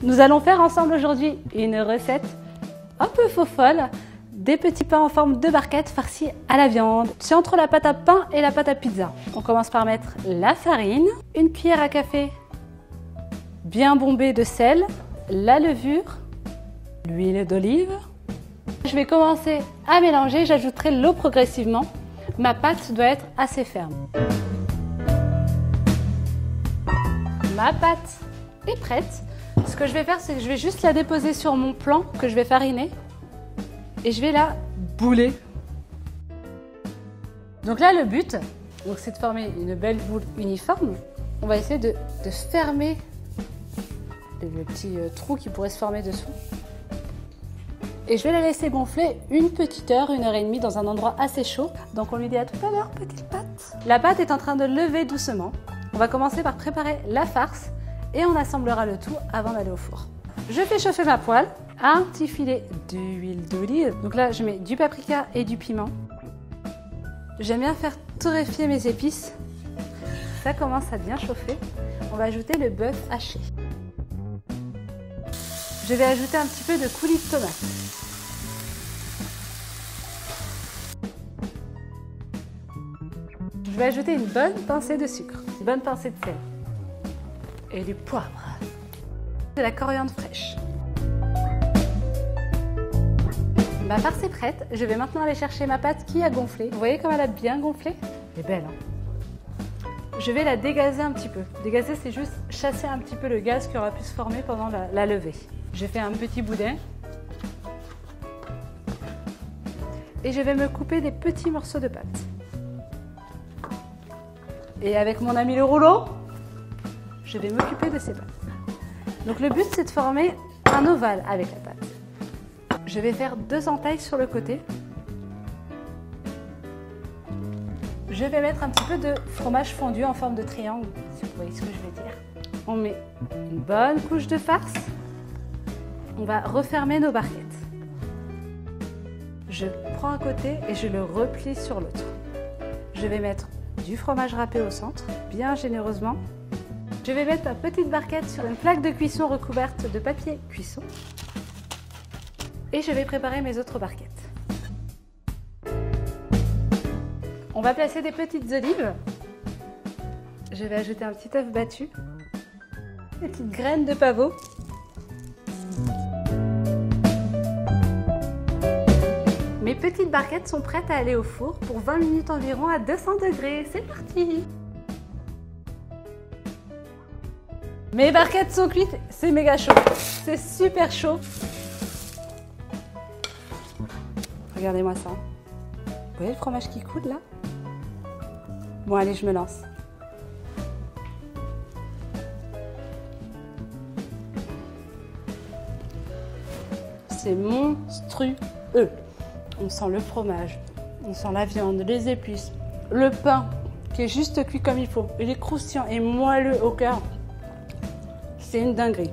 Nous allons faire ensemble aujourd'hui une recette un peu faux-folle, des petits pains en forme de barquette farcis à la viande. C'est entre la pâte à pain et la pâte à pizza. On commence par mettre la farine, une cuillère à café bien bombée de sel, la levure, l'huile d'olive. Je vais commencer à mélanger, j'ajouterai l'eau progressivement. Ma pâte doit être assez ferme. Ma pâte est prête. Ce que je vais faire, c'est que je vais juste la déposer sur mon plan que je vais fariner et je vais la bouler. Donc là, le but, c'est de former une belle boule uniforme. On va essayer de fermer le petit trou qui pourrait se former dessous. Et je vais la laisser gonfler une petite heure, 1h30 dans un endroit assez chaud. Donc on lui dit à tout à l'heure, petite pâte. La pâte est en train de lever doucement. On va commencer par préparer la farce et on assemblera le tout avant d'aller au four. Je fais chauffer ma poêle, un petit filet d'huile d'olive. Donc là, je mets du paprika et du piment. J'aime bien faire torréfier mes épices. Ça commence à bien chauffer. On va ajouter le bœuf haché. Je vais ajouter un petit peu de coulis de tomate. Je vais ajouter une bonne pincée de sucre, une bonne pincée de sel et du poivre, de la coriandre fraîche. Ma farce est prête. Je vais maintenant aller chercher ma pâte qui a gonflé. Vous voyez comme elle a bien gonflé? Elle est belle, hein? Je vais la dégazer un petit peu. Dégazer, c'est juste chasser un petit peu le gaz qui aura pu se former pendant la levée. Je fais un petit boudin et je vais me couper des petits morceaux de pâte. Et avec mon ami le rouleau, je vais m'occuper de ces pâtes. Donc le but, c'est de former un ovale avec la pâte. Je vais faire 2 entailles sur le côté. Je vais mettre un petit peu de fromage fondu en forme de triangle, si vous voyez ce que je veux dire. On met une bonne couche de farce. On va refermer nos barquettes. Je prends un côté et je le replie sur l'autre. Je vais mettre du fromage râpé au centre, bien généreusement. Je vais mettre ma petite barquette sur une plaque de cuisson recouverte de papier cuisson. Et je vais préparer mes autres barquettes. On va placer des petites olives. Je vais ajouter un petit œuf battu, des petites graines de pavot. Mes petites barquettes sont prêtes à aller au four pour 20 minutes environ à 200 degrés. C'est parti! Mes barquettes sont cuites, c'est méga chaud. C'est super chaud. Regardez-moi ça. Vous voyez le fromage qui coule là? Bon, allez, je me lance. C'est monstrueux. On sent le fromage, on sent la viande, les épices, le pain qui est juste cuit comme il faut. Il est croustillant et moelleux au cœur. C'est une dinguerie.